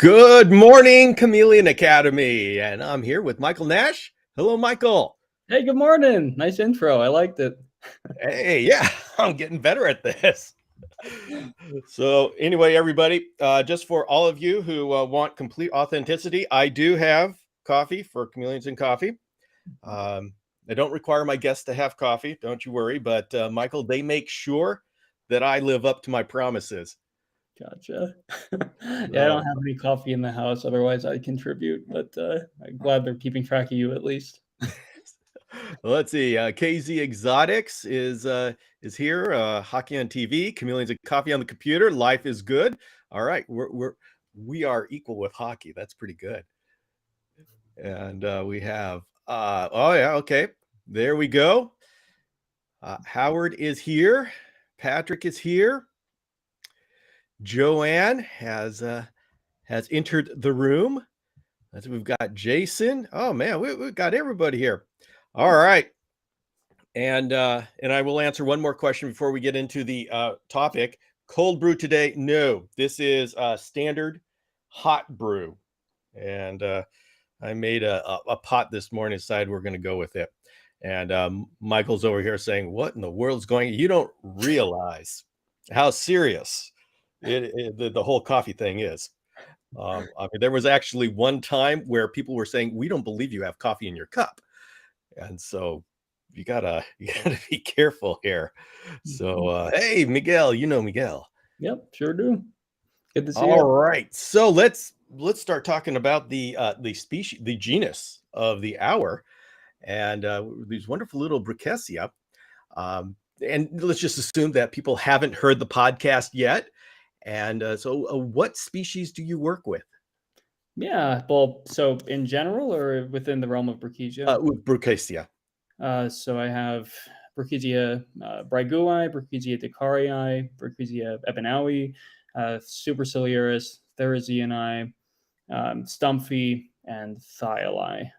Good morning, Chameleon Academy, and I'm here with Michael Nash. Hello, Michael. Hey, good morning. Nice intro. I liked it. Hey, yeah, I'm getting better at this. So anyway, everybody, just for all of you who want complete authenticity, I do have coffee for Chameleons and Coffee. I don't require my guests to have coffee, don't you worry, but Michael, they make sure that I live up to my promises. Gotcha. Yeah, I So don't have any coffee in the house, otherwise I'd contribute, but I'm glad they're keeping track of you at least. let's see. KZ Exotics is here. Hockey on TV, Chameleons and Coffee on the computer. Life is good. All right, we are equal with hockey. That's pretty good. And we have oh yeah, okay. There we go. Howard is here. Patrick is here. Joanne has entered the room. We've got Jason. Oh man, we've got everybody here. All right. And I will answer one more question before we get into the topic. Cold brew today? No, this is standard hot brew. And I made a pot this morning, decided we're going to go with it. And Michael's over here saying, what in the world's going on? You don't realize how serious the whole coffee thing is. I mean, there was actually one time where people were saying, we don't believe you have coffee in your cup. And so you gotta be careful here. So hey, Miguel, you know Miguel. Yep, sure do. Good to see All you. right, so let's start talking about the species, the genus of the hour, and these wonderful little Brookesia. And let's just assume that people haven't heard the podcast yet. And so, what species do you work with? Yeah, well, so in general or within the realm of Brookesia? With Brookesia. So I have Brookesia brygui, Brookesia decarii, Brookesia ebenowi, superciliaris, theriziani, stumphy, and thioli.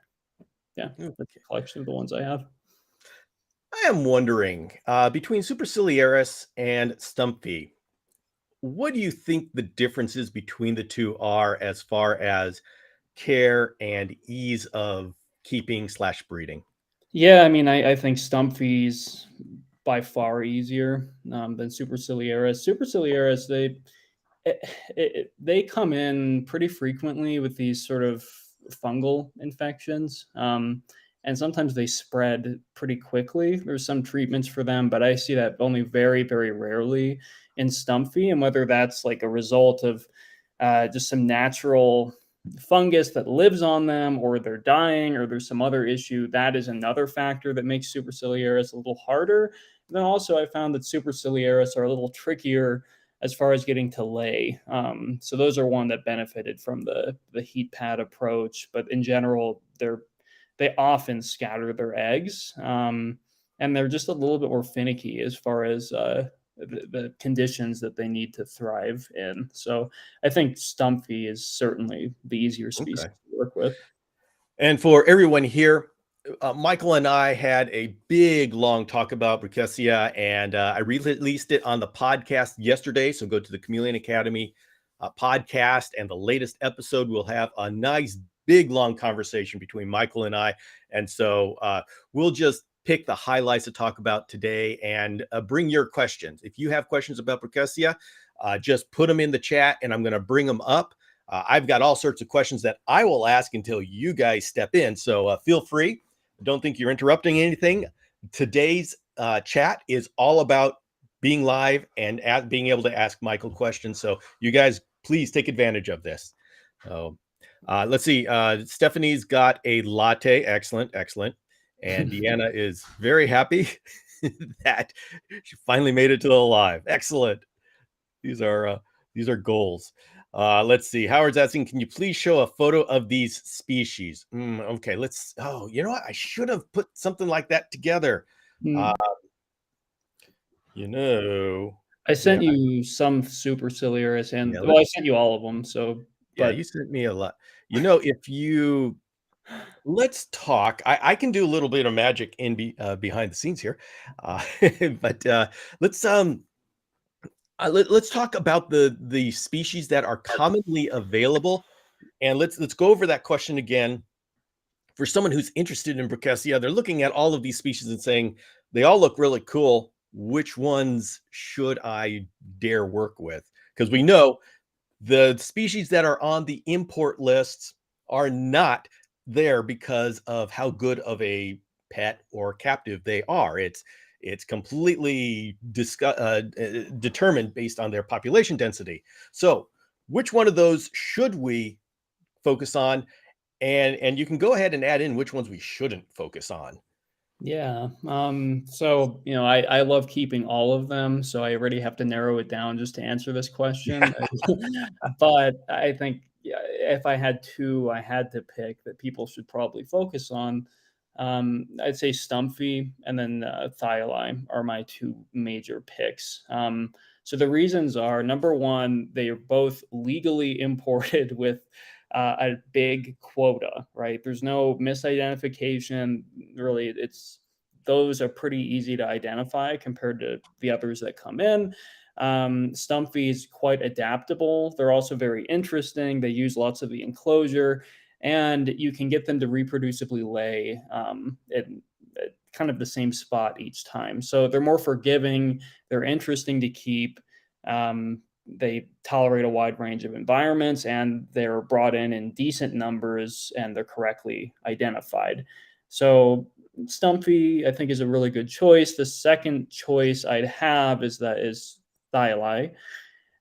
Yeah, that's a collection of the ones I have. I am wondering, between superciliaris and stumpy, what do you think the differences between the two are as far as care and ease of keeping / breeding? Yeah, I mean, I think Stumpy's by far easier than Superciliaris. Superciliaris, they come in pretty frequently with these sort of fungal infections, and sometimes they spread pretty quickly. There's some treatments for them, but I see that only very, very rarely in Stumpy, and whether that's like a result of just some natural fungus that lives on them, or they're dying, or there's some other issue, that is another factor that makes superciliaris a little harder. And then also I found that superciliaris are a little trickier as far as getting to lay. So those are one that benefited from the heat pad approach, but in general, they often scatter their eggs, and they're just a little bit more finicky as far as the conditions that they need to thrive in. So I think Stumpy is certainly the easier species Okay. to work with. And for everyone here, Michael and I had a big, long talk about Brookesia, and I released it on the podcast yesterday. So go to the Chameleon Academy podcast, and the latest episode will have a nice, big, long conversation between Michael and I. And so we'll just pick the highlights to talk about today and bring your questions. If you have questions about Brookesia, just put them in the chat, and I'm going to bring them up. I've got all sorts of questions that I will ask until you guys step in. So feel free. Don't think you're interrupting anything. Today's chat is all about being live and being able to ask Michael questions. So you guys, please take advantage of this. So let's see. Stephanie's got a latte. Excellent, excellent. And Deanna is very happy that she finally made it to the live. Excellent. These are goals. Let's see. Howard's asking, can you please show a photo of these species? Okay, oh, you know what? I should have put something like that together. Mm. You know. I sent you some superciliaris, and Yeah, well, I sent you all of them. So, yeah, but you sent me a lot. You know, let's talk. I can do a little bit of magic behind the scenes here, but let's talk about the species that are commonly available And let's go over that question again. For someone who's interested in Brookesia, they're looking at all of these species and saying, they all look really cool. Which ones should I dare work with? Because we know the species that are on the import lists are not there because of how good of a pet or captive they are. It's completely determined based on their population density. So which one of those should we focus on? And you can go ahead and add in which ones we shouldn't focus on. Yeah. So, I love keeping all of them. So I already have to narrow it down just to answer this question. But I think, yeah, if I had two, I had to pick that people should probably focus on. I'd say Stumpy and then Thyli are my two major picks. So the reasons are, number one, they are both legally imported with a big quota, right? There's no misidentification. Really, it's those are pretty easy to identify compared to the others that come in. Stumpy is quite adaptable. They're also very interesting. They use lots of the enclosure, and you can get them to reproducibly lay at kind of the same spot each time. So they're more forgiving. They're interesting to keep. They tolerate a wide range of environments, and they're brought in decent numbers, and they're correctly identified. So Stumpy, I think, is a really good choice. The second choice I'd have is Thyli,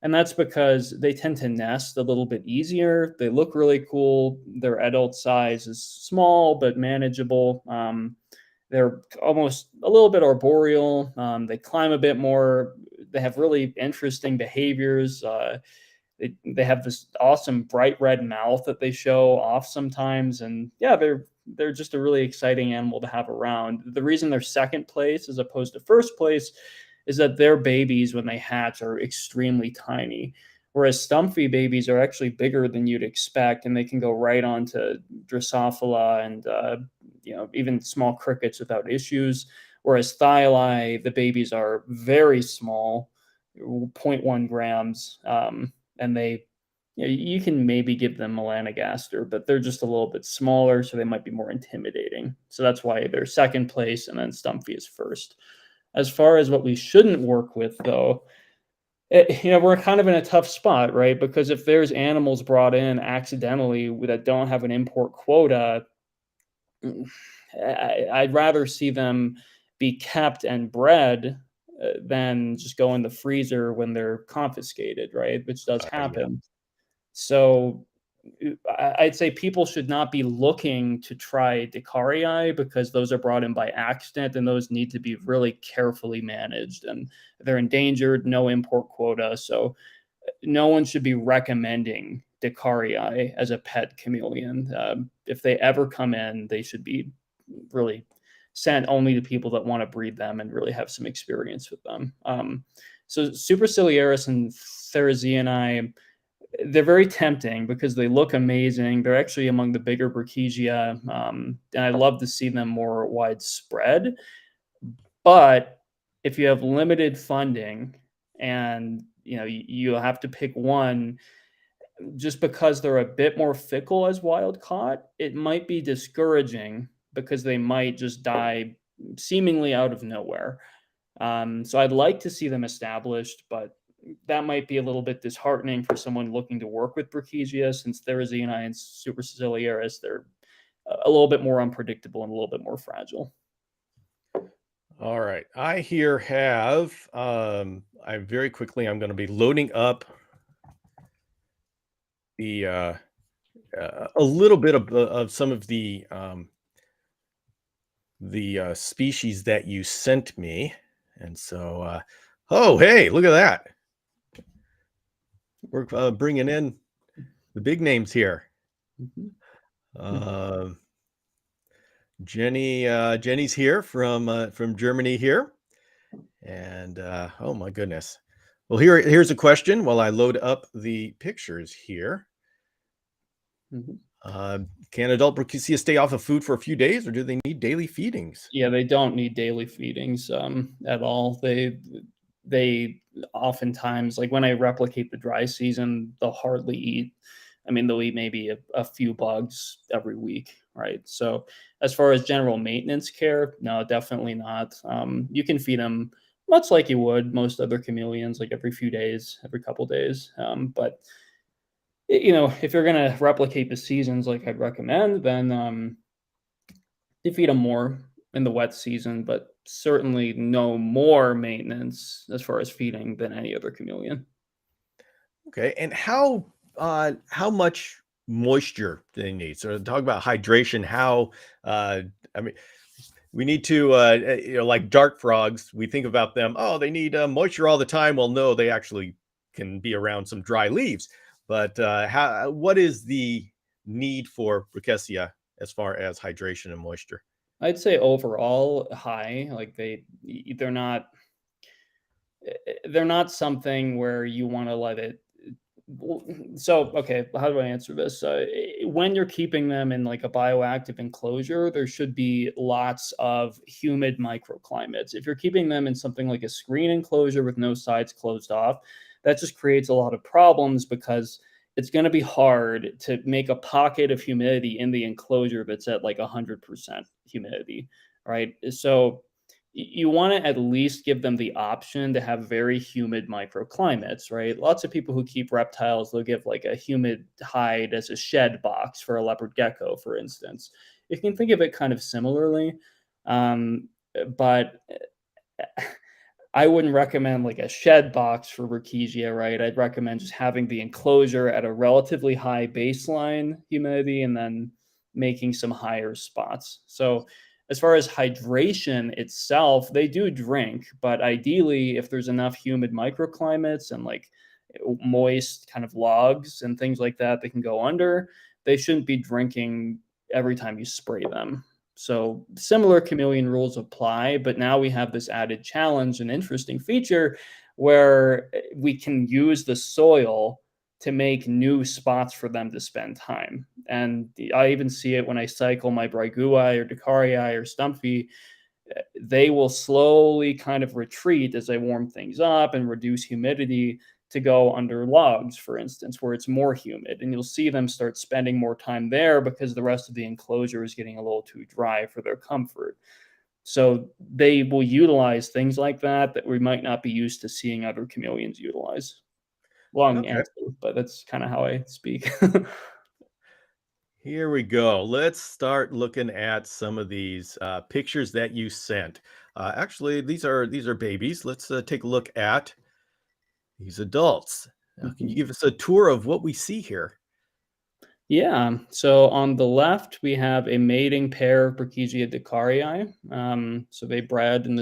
and that's because they tend to nest a little bit easier. They look really cool. Their adult size is small but manageable. They're almost a little bit arboreal. They climb a bit more. They have really interesting behaviors. They have this awesome bright red mouth that they show off sometimes, and yeah, they're just a really exciting animal to have around. The reason they're second place as opposed to first place is that their babies, when they hatch, are extremely tiny, whereas Stumpy babies are actually bigger than you'd expect, and they can go right on to Drosophila and even small crickets without issues. Whereas Thyli, the babies are very small, zero point 0.1 grams, and you can maybe give them melanogaster, but they're just a little bit smaller, so they might be more intimidating. So that's why they're second place, and then Stumpy is first. As far as what we shouldn't work with, though, we're kind of in a tough spot, right? Because if there's animals brought in accidentally that don't have an import quota, I'd rather see them be kept and bred than just go in the freezer when they're confiscated, right? Which does Yeah. happen. So I'd say people should not be looking to try Decarii because those are brought in by accident, and those need to be really carefully managed, and they're endangered, no import quota. So no one should be recommending Decarii as a pet chameleon. If they ever come in, they should be really sent only to people that want to breed them and really have some experience with them. So Superciliaris and Therizii, they're very tempting because they look amazing. They're actually among the bigger Brookesia, and I'd love to see them more widespread. But if you have limited funding and you have to pick one, just because they're a bit more fickle as wild caught, it might be discouraging because they might just die seemingly out of nowhere. So I'd like to see them established, but that might be a little bit disheartening for someone looking to work with Brookesia, since Therizii and Superciliaris, they're a little bit more unpredictable and a little bit more fragile. All right. I here have, I'm going to be loading up the, a little bit of some of the species that you sent me. And so, oh, hey, look at that. We're bringing in the big names here. Mm-hmm. Jenny's here from Germany here. And oh my goodness. Well, here's a question while I load up the pictures here. Mm-hmm. Can adult Brookesia stay off of food for a few days, or do they need daily feedings? Yeah, they don't need daily feedings at all. They oftentimes, like when I replicate the dry season, they'll hardly eat. I mean, they'll eat maybe a few bugs every week, right? So as far as general maintenance care, no, definitely not. You can feed them much like you would most other chameleons, like every few days, every couple days. But if you're gonna replicate the seasons like I'd recommend, then you feed them more in the wet season, but certainly no more maintenance as far as feeding than any other chameleon. Okay. And how much moisture do they need? So talk about hydration. Uh I mean we need to like dark frogs, we think about them, oh, they need moisture all the time. Well, no, they actually can be around some dry leaves. But what is the need for Brookesia as far as hydration and moisture? I'd say overall high, like they're not something where you want to let it. So okay, how do I answer this? When you're keeping them in like a bioactive enclosure, there should be lots of humid microclimates. If you're keeping them in something like a screen enclosure with no sides closed off, that just creates a lot of problems because it's going to be hard to make a pocket of humidity in the enclosure that's at like 100% humidity, right? So you want to at least give them the option to have very humid microclimates, right? Lots of people who keep reptiles, they'll give like a humid hide as a shed box for a leopard gecko, for instance. You can think of it kind of similarly, but I wouldn't recommend like a shed box for Brookesia, right? I'd recommend just having the enclosure at a relatively high baseline humidity and then making some higher spots. So, as far as hydration itself, they do drink, but ideally, if there's enough humid microclimates and like moist kind of logs and things like that, they can go under. They shouldn't be drinking every time you spray them. So similar chameleon rules apply, but now we have this added challenge and interesting feature where we can use the soil to make new spots for them to spend time. And I even see it when I cycle my Brygui or Dacarii or Stumpy. They will slowly kind of retreat as I warm things up and reduce humidity to go under logs, for instance, where it's more humid. And you'll see them start spending more time there because the rest of the enclosure is getting a little too dry for their comfort. So they will utilize things like that we might not be used to seeing other chameleons utilize. Long Okay. answer, but that's kind of how I speak. Here we go. Let's start looking at some of these pictures that you sent. Actually, these are babies. Let's take a look at these adults. Now, can you Mhm. give us a tour of what we see here? Yeah. So on the left, we have a mating pair of Brookesia dacarii. So they bred, and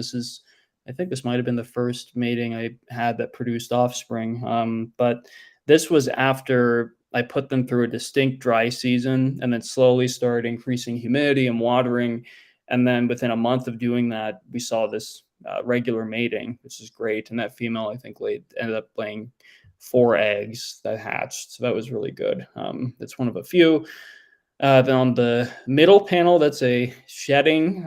I think this might have been the first mating I had that produced offspring. But this was after I put them through a distinct dry season and then slowly started increasing humidity and watering. And then within a month of doing that, we saw this regular mating, which is great. And that female, I think, ended up laying 4 eggs that hatched. So that was really good. It's one of a few. Then on the middle panel, that's a shedding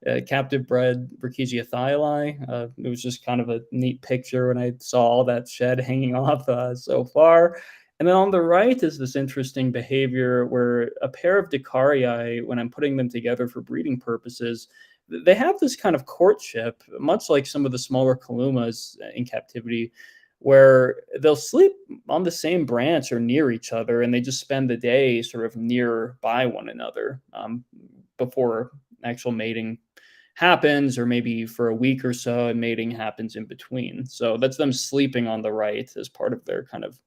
a captive bred Brookesia thyli. It was just kind of a neat picture when I saw all that shed hanging off so far. And then on the right is this interesting behavior where a pair of Dacarii, when I'm putting them together for breeding purposes, they have this kind of courtship, much like some of the smaller Kalumas in captivity, where they'll sleep on the same branch or near each other, and they just spend the day sort of nearby one another before actual mating happens, or maybe for a week or so, and mating happens in between. So that's them sleeping on the right as part of their kind of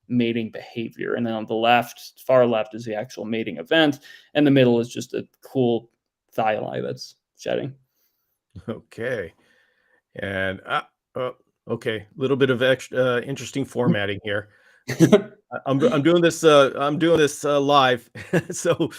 mating behavior. And then on the left, far left, is the actual mating event, and the middle is just a cool thyli that's shedding. Okay. And okay, a little bit of extra interesting formatting here. I'm doing this. I'm doing this live. So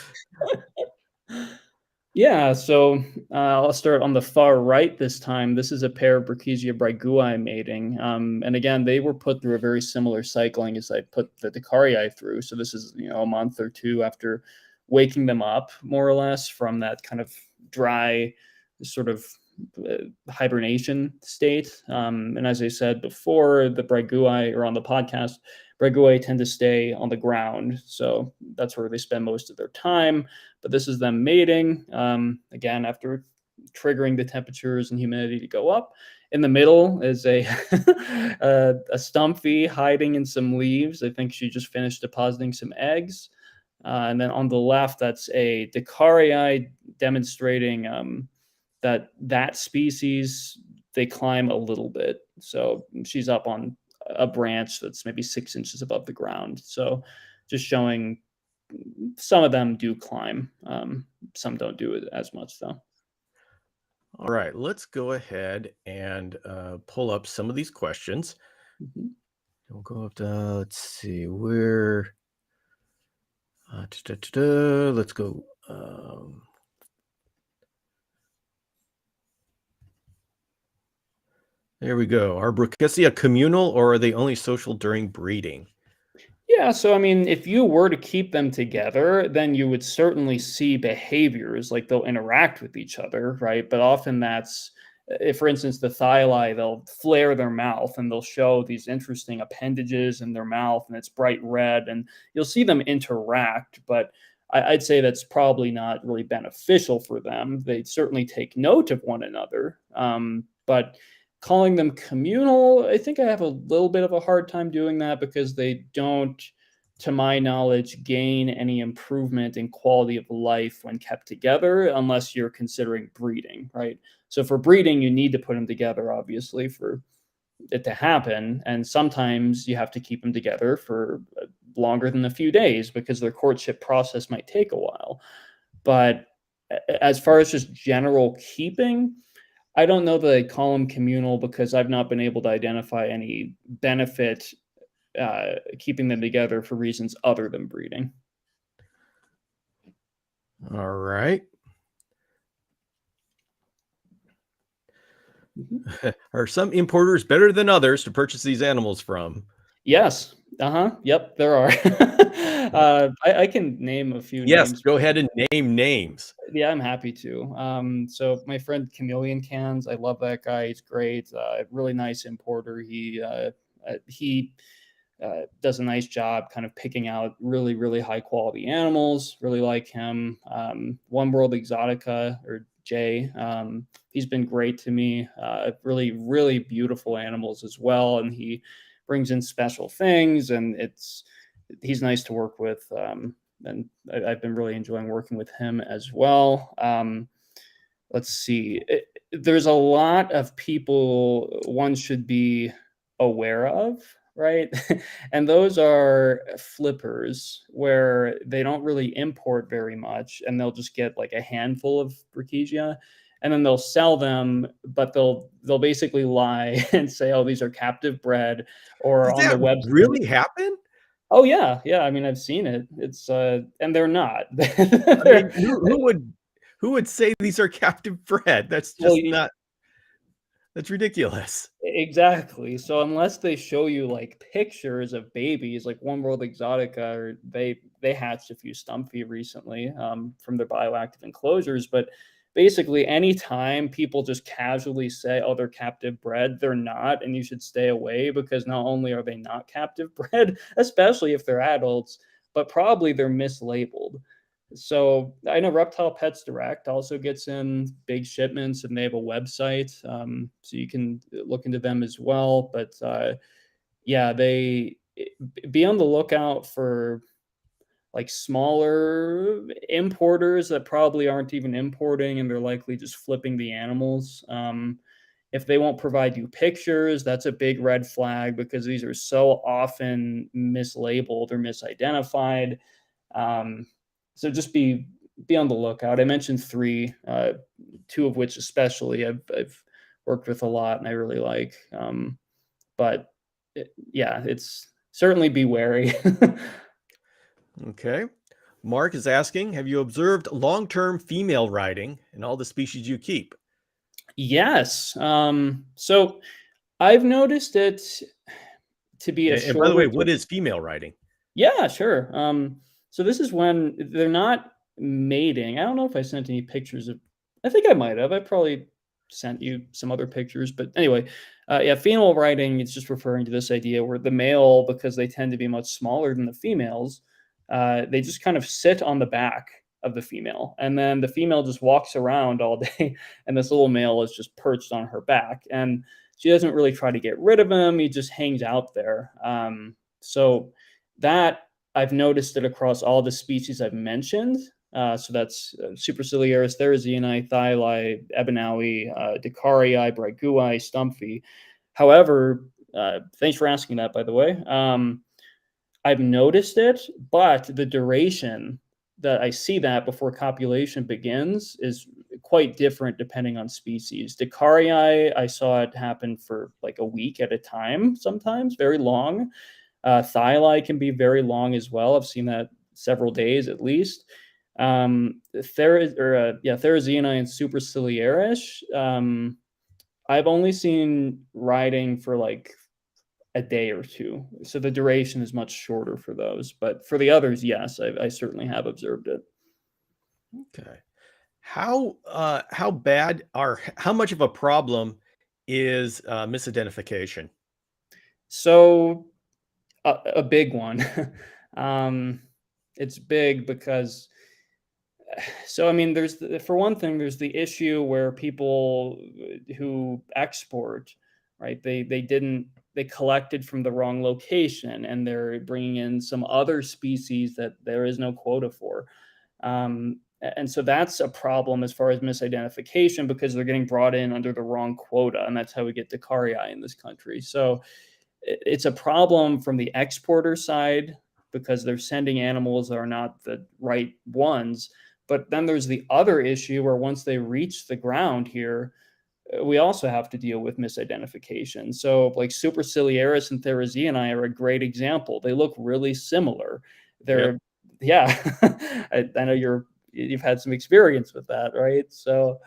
Yeah, so I'll start on the far right this time. This is a pair of Brookesia brygui mating. And again, they were put through a very similar cycling as I put the Dacarii through. So this is, a month or two after waking them up, more or less, from that kind of dry, sort of hibernation state. And as I said before, the Bragui, or on the podcast, Bragui tend to stay on the ground. So that's where they spend most of their time. But this is them mating, again, after triggering the temperatures and humidity to go up. In the middle is a a Stumpy hiding in some leaves. I think she just finished depositing some eggs. And then on the left, that's a Decarii, demonstrating that species, they climb a little bit. So she's up on a branch that's maybe 6 inches above the ground. So just showing some of them do climb. Some don't do it as much, though. All right, let's go ahead and pull up some of these questions. Mhm. We'll go up to, let's see, where, let's go. There we go. Are Brookesia communal, or are they only social during breeding? Yeah, so I mean, if you were to keep them together, then you would certainly see behaviors like they'll interact with each other, right? But often that's, if for instance, the thyli, they'll flare their mouth and they'll show these interesting appendages in their mouth and it's bright red, and you'll see them interact. But I'd say that's probably not really beneficial for them. They certainly take note of one another. But calling them communal, I think I have a little bit of a hard time doing that because they don't, to my knowledge, gain any improvement in quality of life when kept together, unless you're considering breeding, right? So for breeding, you need to put them together, obviously, for it to happen. And sometimes you have to keep them together for longer than a few days because their courtship process might take a while. But as far as just general keeping, I don't know that I call them communal because I've not been able to identify any benefit keeping them together for reasons other than breeding. All right. Mhm. Are some importers better than others to purchase these animals from? Yes. Yep, there are. I can name a few Yes, names. go ahead and name names. Yeah, I'm happy to. So my friend Chameleon Cans, I love that guy. He's great. Really nice importer. He does a nice job kind of picking out really, really high quality animals. Really like him. One World Exotica, or Jay, he's been great to me. Really, really beautiful animals as well. And he brings in special things, and he's nice to work with. And I've been really enjoying working with him as well. Let's see. There's a lot of people one should be aware of, right? And those are flippers where they don't really import very much, and they'll just get like a handful of Brookesia, and then they'll sell them, but they'll basically lie and say, "Oh, these are captive bred," or Does on the that website. really happen? Oh yeah, yeah. I mean, I've seen it. It's and they're not. I mean, They're who would say these are captive bred? That's well, just not, that's ridiculous. exactly. So unless they show you like pictures of babies, like One World Exotica, or they hatched a few Stumpy recently from their bioactive enclosures, but basically anytime people just casually say, "Oh, they're captive bred," they're not, and you should stay away because not only are they not captive bred, especially if they're adults, but probably they're mislabeled. So I know Reptile Pets Direct also gets in big shipments, and they have a website, so you can look into them as well. But yeah, be on the lookout for like smaller importers that probably aren't even importing, and they're likely just flipping the animals. If they won't provide you pictures, that's a big red flag because these are so often mislabeled or misidentified. Um, so just be on the lookout. I mentioned three, two of which especially I've worked with a lot and I really like. But yeah, it's certainly be wary. Okay. Mark is asking, have you observed long-term female riding in all the species you keep? Yes. So I've noticed it to be a And by the way, shorter. what is female riding? Yeah, sure. So this is when they're not mating. I don't know if I sent any pictures of. I think I might have. I probably. sent you some other pictures. But anyway, yeah, female riding, it's just referring to this idea where the male, because they tend to be much smaller than the females, they just kind of sit on the back of the female. And then the female just walks around all day, and this little male is just perched on her back. And she doesn't really try to get rid of him. He just hangs out there. So that I've noticed it across all the species I've mentioned. So that's Superciliaris, Therizini, Thyli, Ebenaui, Dicarii, Brygui, Stumpy. However, thanks for asking that, by the way. I've noticed it, but the duration that I see that before copulation begins is quite different depending on species. Dicarii, I saw it happen for like a week at a time, sometimes very long. Thyli can be very long as well. I've seen that several days at least. Therizini and Superciliaris, I've only seen riding for like a day or two. So the duration is much shorter for those. But for the others, yes, I certainly have observed it. Okay. How bad are how much of a problem is misidentification? So a big one. um, it's big because so I mean, for one thing, there's the issue where people who export, right? They collected from the wrong location, and they're bringing in some other species that there is no quota for. And so that's a problem as far as misidentification because they're getting brought in under the wrong quota, and that's how we get Dicarii in this country. So it's a problem from the exporter side because they're sending animals that are not the right ones. But then there's the other issue where once they reach the ground here, we also have to deal with misidentification. So, like Superciliaris and Therizini are a great example. They look really similar. Yep. They're, yeah, I know you've had some experience with that, right? So,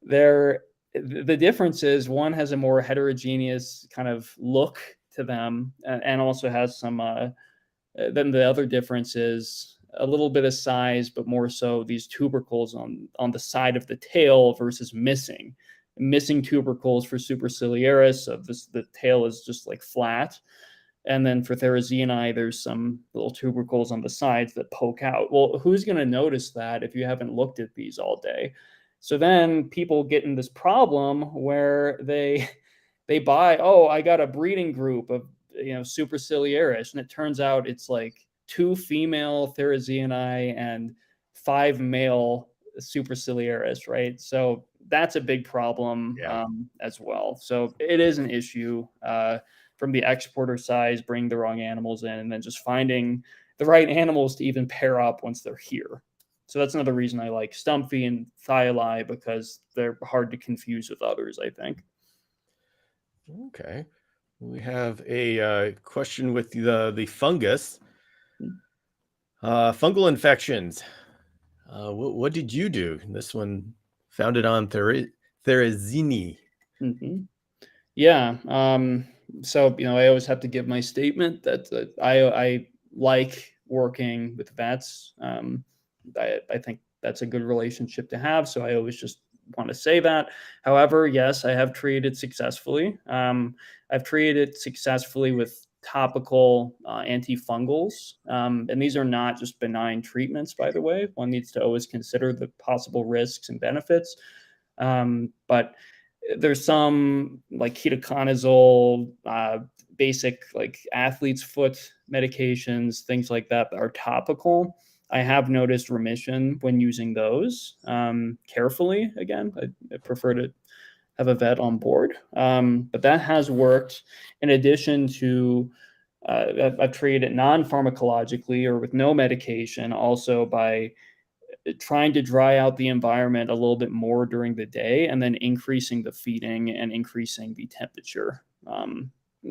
they're the difference is one has a more heterogeneous kind of look to them, and also has some. Then the other difference is a little bit of size, but more so these tubercles on the side of the tail versus missing tubercles for Superciliaris. Of this, the tail is just like flat, and then for Therizini, there's some little tubercles on the sides that poke out. Well, who's going to notice that if you haven't looked at these all day? So then people get in this problem where they buy, oh, I got a breeding group of Superciliaris, and it turns out it's like 2 female Therizini and 5 male Superciliaris, right? So that's a big problem Yeah. as well. So it is an issue from the exporter side, bring the wrong animals in, and then just finding the right animals to even pair up once they're here. So that's another reason I like Stumpy and Thyli, because they're hard to confuse with others, I think. Okay. We have a question with the fungus. Fungal infections. What did you do? This one founded on Therizini. Mm-hmm. Yeah. So I always have to give my statement that I like working with vets. I think that's a good relationship to have. So I always just want to say that. However, yes, I have treated successfully. I've treated successfully with topical antifungals, and these are not just benign treatments. By the way, one needs to always consider the possible risks and benefits. But there's some like ketoconazole, basic like athlete's foot medications, things like that that are topical. I have noticed remission when using those carefully. Again, I prefer to have a vet on board, but that has worked. In addition to, I've treated it non-pharmacologically or with no medication, also by trying to dry out the environment a little bit more during the day and then increasing the feeding and increasing the temperature.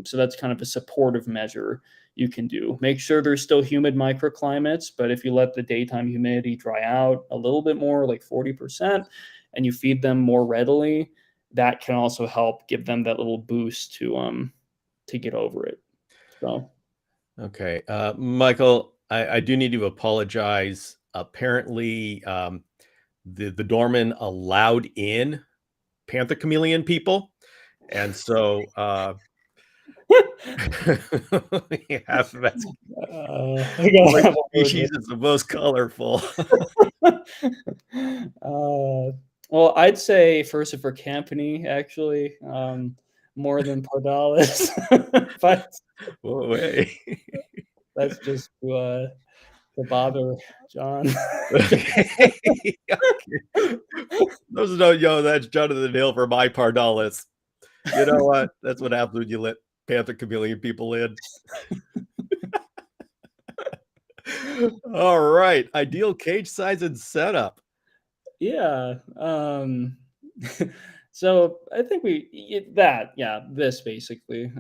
So that's kind of a supportive measure you can do. Make sure there's still humid microclimates, but if you let the daytime humidity dry out a little bit more, like 40%, and you feed them more readily, that can also help give them that little boost to get over it. So Okay. Michael, I do need to apologize. Apparently, the doorman allowed in panther chameleon people. And so yeah, that's I gotta which have a word species is the most colorful? well, I'd say first for Campany, actually, more than Pardalis, but Whoa, way. that's just to bother John. Okay. Okay. Those who don't know, that's Jonathan Hill for My Pardalis. You know what? That's what happens when you let panther chameleon people in. All right. Ideal cage size and setup. Yeah. So I think this basically.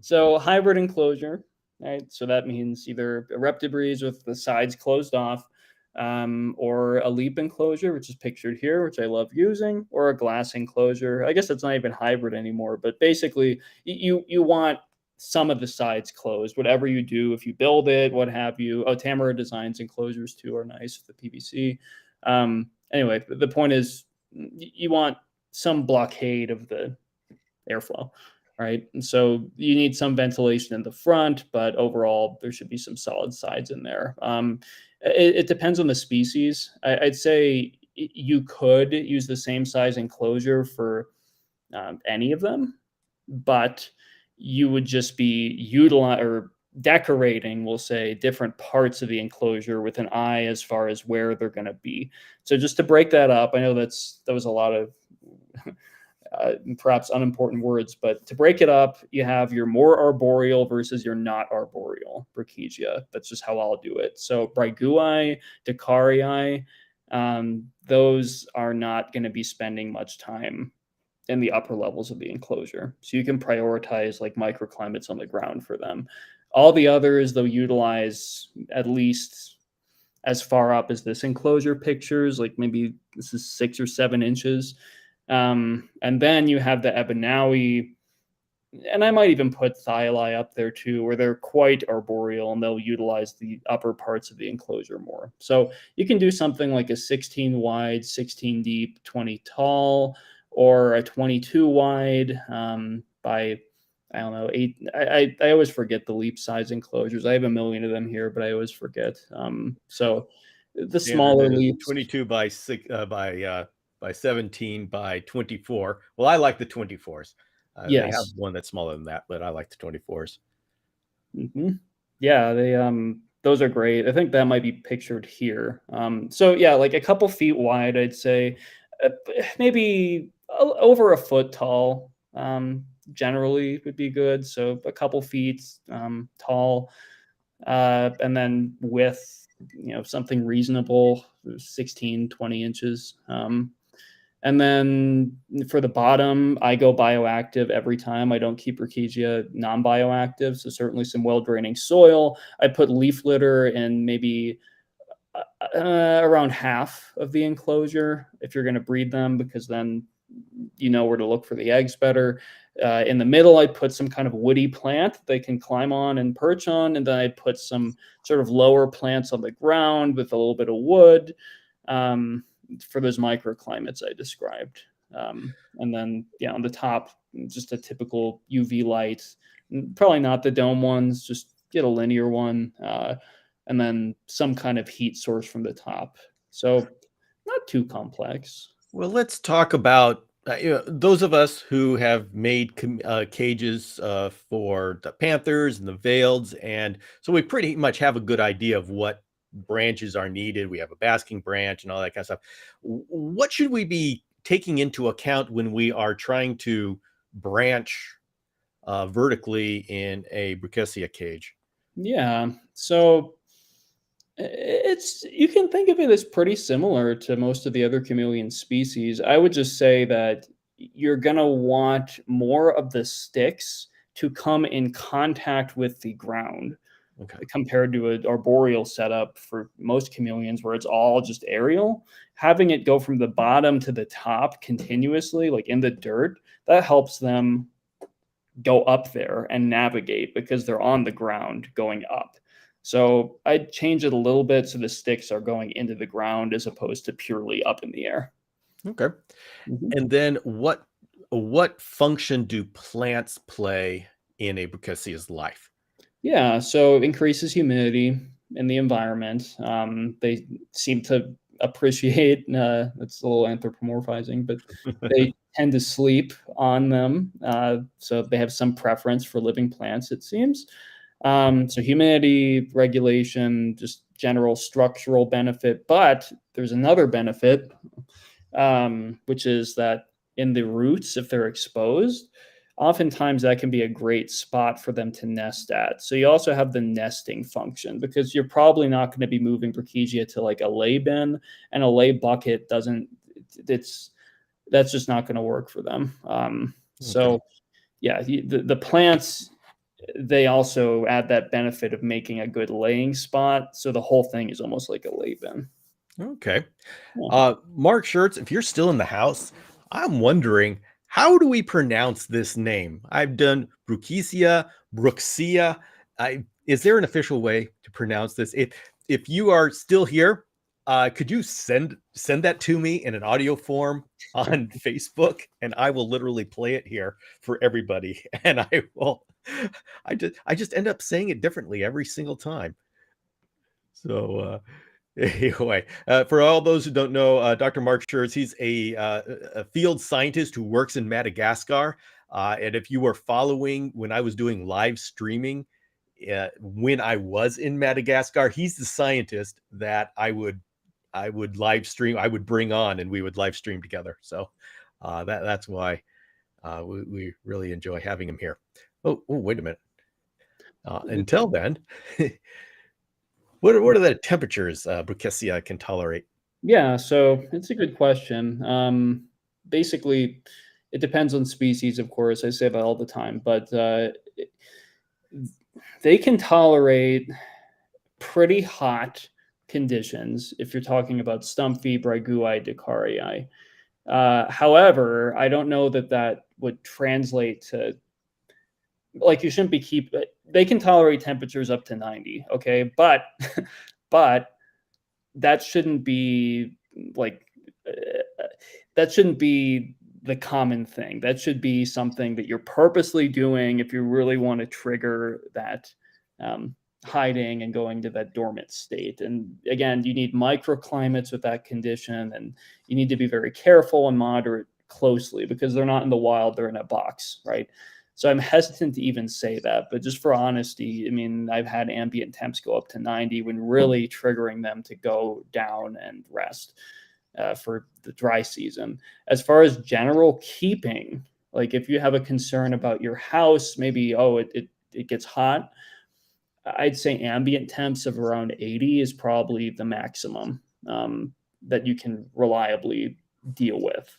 So hybrid enclosure, right? So that means either eruptibries with the sides closed off, or a leap enclosure, which is pictured here, which I love using, or a glass enclosure. I guess it's not even hybrid anymore, but basically you want some of the sides closed. Whatever you do, if you build it, what have you. Oh, Tamara Designs enclosures too are nice with the PVC. Anyway, the point is you want some blockade of the airflow, right? And so you need some ventilation in the front, but overall there should be some solid sides in there. It depends on the species. I'd say you could use the same size enclosure for any of them, but you would just be utilizing or decorating, we'll say, different parts of the enclosure with an eye as far as where they're going to be. So just to break that up, I know that was a lot of perhaps unimportant words, but to break it up, you have your more arboreal versus your not arboreal Brookesia. That's just how I'll do it. So Brygui, Dacarii, those are not going to be spending much time in the upper levels of the enclosure. So you can prioritize like microclimates on the ground for them. All the others, they'll utilize at least as far up as this enclosure pictures, like maybe this is 6 or 7 inches. And then you have the Ebanawi, and I might even put Thyli up there too, where they're quite arboreal and they'll utilize the upper parts of the enclosure more. So you can do something like a 16 wide, 16 deep, 20 tall, or a 22 wide by, I don't know, 8. I always forget the leap size enclosures. I have a million of them here, but I always forget. So the smaller leaps. 22 by 6 by 17 by 24. Well, I like the 24s. They have Yes. one that's smaller than that, but I like the 24s. Mm-hmm. Yeah, they those are great. I think that might be pictured here. So yeah, like a couple feet wide, I'd say, uh, maybe over a foot tall. Generally would be good. So a couple feet tall, and then width, something reasonable, 16, 20 inches. And then for the bottom, I go bioactive every time. I don't keep Brookesia non-bioactive, so certainly some well-draining soil. I put leaf litter in maybe around half of the enclosure if you're going to breed them, because then you know where to look for the eggs better. In the middle, I put some kind of woody plant they can climb on and perch on, and then I put some sort of lower plants on the ground with a little bit of wood. For those microclimates I described. And then, yeah, on the top, just a typical UV light, probably not the dome ones, just get a linear one, and then some kind of heat source from the top. So not too complex. Well, let's talk about those of us who have made cages for the panthers and the veileds, and so we pretty much have a good idea of what branches are needed. We have a basking branch and all that kind of stuff. What should we be taking into account when we are trying to branch vertically in a Brookesia cage? Yeah. So it's you can think of it as pretty similar to most of the other chameleon species. I would just say that you're going to want more of the sticks to come in contact with the ground Okay. compared to an arboreal setup for most chameleons where it's all just aerial. Having it go from the bottom to the top continuously, like in the dirt, that helps them go up there and navigate because they're on the ground going up. So I'd change it a little bit so the sticks are going into the ground as opposed to purely up in the air. Okay. Mhm. And then what function do plants play in a Brookeesia's life? Yeah, so increases humidity in the environment. They seem to appreciate, it's a little anthropomorphizing, but they tend to sleep on them. So they have some preference for living plants, it seems. So humidity regulation, just general structural benefit. But there's another benefit, which is that in the roots, if they're exposed, oftentimes that can be a great spot for them to nest at. So you also have the nesting function because you're probably not going to be moving Brookesia to like a lay bin, and a lay bucket doesn't. It's That's just not going to work for them. Okay. So yeah, the plants, they also add that benefit of making a good laying spot. So the whole thing is almost like a lay bin. Okay. Yeah. Mark Schertz, if you're still in the house, I'm wondering, how do we pronounce this name? I've done Brookesia. Is there an official way to pronounce this? If you are still here, could you send that to me in an audio form on Facebook, and I will literally play it here for everybody. And I just end up saying it differently every single time. So anyway, for all those who don't know, Dr. Mark Scherz, he's a field scientist who works in Madagascar. And if you were following when I was doing live streaming, when I was in Madagascar, he's the scientist that I would live stream. I would bring on, and we would live stream together. So that's why we really enjoy having him here. Oh, wait a minute. Until then, what are the temperatures Brookesia can tolerate? Yeah, so it's a good question. Basically, it depends on species, of course. I say that all the time, but they can tolerate pretty hot conditions if you're talking about stumpy, bragui, dicarii. However, I don't know that that would translate to, like, you shouldn't be they can tolerate temperatures up to 90, okay? But but that shouldn't be like that shouldn't be the common thing. That should be something that you're purposely doing if you really want to trigger that um, hiding and going to that dormant state. And again, you need microclimates with that condition, and you need to be very careful and monitor it closely because they're not in the wild; they're in a box, right? So I'm hesitant to even say that, but just for honesty, I mean, I've had ambient temps go up to 90 when really triggering them to go down and rest for the dry season. As far as general keeping, like if you have a concern about your house, maybe, oh, it gets hot, I'd say ambient temps of around 80 is probably the maximum that you can reliably deal with.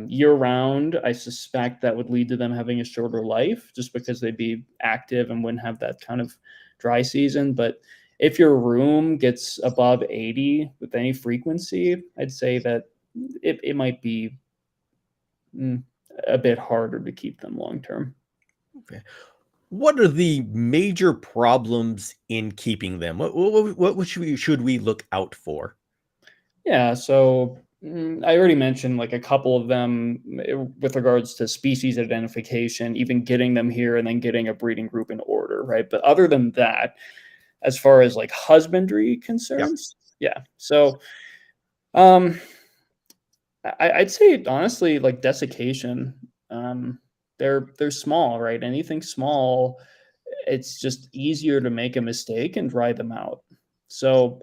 Year round, I suspect that would lead to them having a shorter life just because they'd be active and wouldn't have that kind of dry season. But if your room gets above 80 with any frequency, I'd say that it might be mm, a bit harder to keep them long term. Okay. What are the major problems in keeping them? What should we look out for? Yeah, so I already mentioned like a couple of them with regards to species identification, even getting them here and then getting a breeding group in order, right? But other than that, as far as like husbandry Yeah. concerns, yeah. So um, I'd say honestly, like desiccation. They're small, right? Anything small, it's just easier to make a mistake and dry them out. So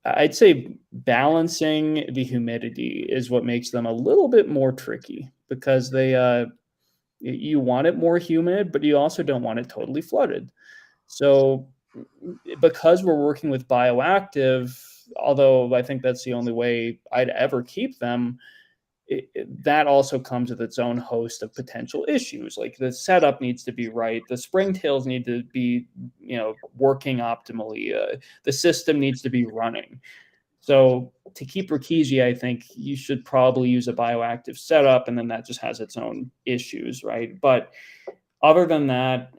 I'd say balancing the humidity is what makes them a little bit more tricky because you want it more humid, but you also don't want it totally flooded. So because we're working with bioactive, although I think that's the only way I'd ever keep them, that also comes with its own host of potential issues. Like the setup needs to be right, the springtails need to be, working optimally, the system needs to be running. So to keep Brookesia, I think you should probably use a bioactive setup, and then that just has its own issues, right? But other than that,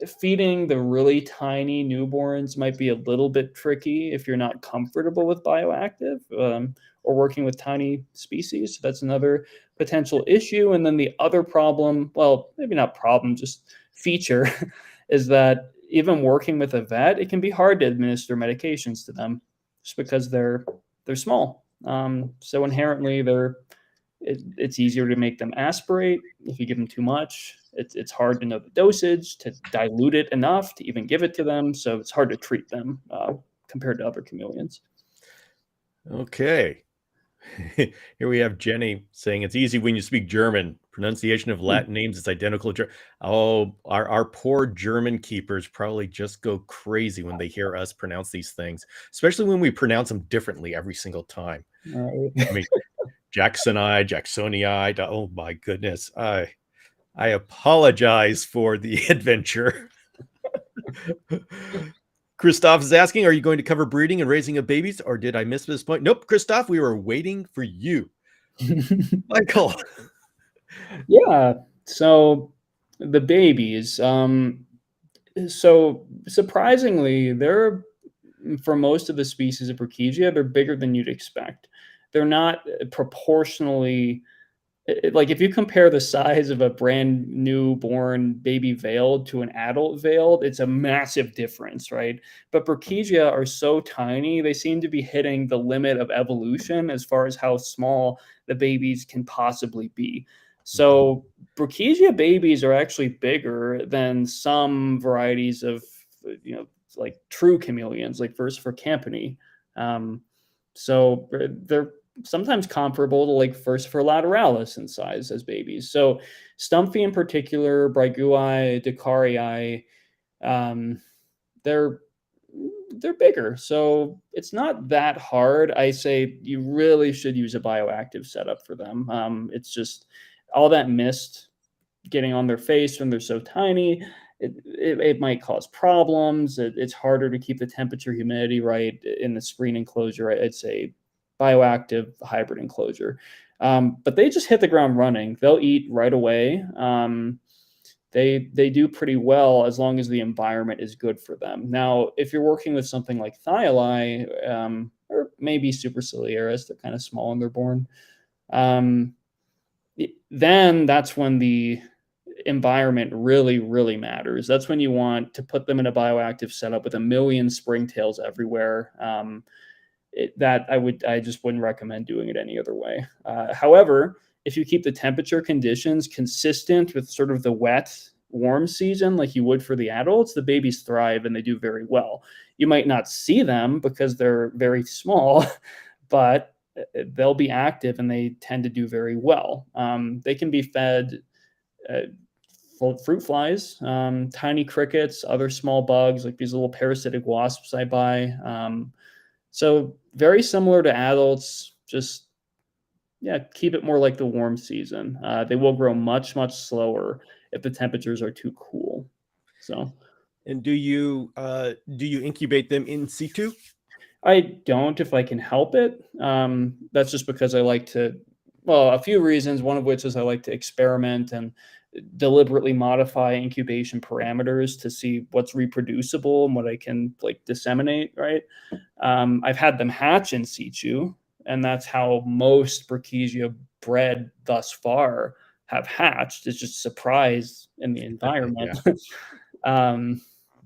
feeding the really tiny newborns might be a little bit tricky if you're not comfortable with bioactive, or working with tiny species. So that's another potential issue. And then the other problem, well, maybe not problem, just feature, is that even working with a vet, it can be hard to administer medications to them just because they're small. So inherently, it's easier to make them aspirate if you give them too much. It's hard to know the dosage, to dilute it enough to even give it to them. So it's hard to treat them compared to other chameleons. Okay. Here we have Jenny saying it's easy when you speak German. Pronunciation of Latin names is identical. Oh, our poor German keepers probably just go crazy when they hear us pronounce these things, especially when we pronounce them differently every single time. Right. I mean, Jacksonii. Oh my goodness. I apologize for the adventure. Christoph is asking, are you going to cover breeding and raising of babies, or did I miss this point? Nope, Christoph, we were waiting for you. Michael. Yeah. So the babies. So surprisingly, they're for most of the species of Brookesia, they're bigger than you'd expect. They're not proportionally like if you compare the size of a brand new born baby veiled to an adult veiled, it's a massive difference, right? But Brookesia are so tiny, they seem to be hitting the limit of evolution as far as how small the babies can possibly be. So Brookesia babies are actually bigger than some varieties of, like true chameleons, like Versifer campani. Um, so they're sometimes comparable to like Versifer lateralis in size as babies. So Stumpy in particular, Brygui, Decarii, um, they're they're bigger. So it's not that hard. I say you really should use a bioactive setup for them. It's just all that mist getting on their face when they're so tiny. It might cause problems. It's harder to keep the temperature, humidity right in the screen enclosure. I'd say bioactive hybrid enclosure. But they just hit the ground running. They'll eat right away. They do pretty well as long as the environment is good for them. Now, if you're working with something like Thyli, or maybe Superciliaris, they're kind of small when they're born, then that's when the environment really, really matters. That's when you want to put them in a bioactive setup with a million springtails everywhere. I just wouldn't recommend doing it any other way. However, if you keep the temperature conditions consistent with sort of the wet, warm season, like you would for the adults, the babies thrive and they do very well. You might not see them because they're very small, but they'll be active and they tend to do very well. They can be fed fruit flies, tiny crickets, other small bugs like these little parasitic wasps I buy. So very similar to adults, just keep it more like the warm season. They will grow much, much slower if the temperatures are too cool. So, and do you incubate them in situ? I don't if I can help it. That's just because I like to, well, a few reasons. One of which is I like to experiment and deliberately modify incubation parameters to see what's reproducible and what I can like disseminate, right? I've had them hatch in situ, and that's how most Brookesia bred thus far have hatched. It's just surprise in the environment.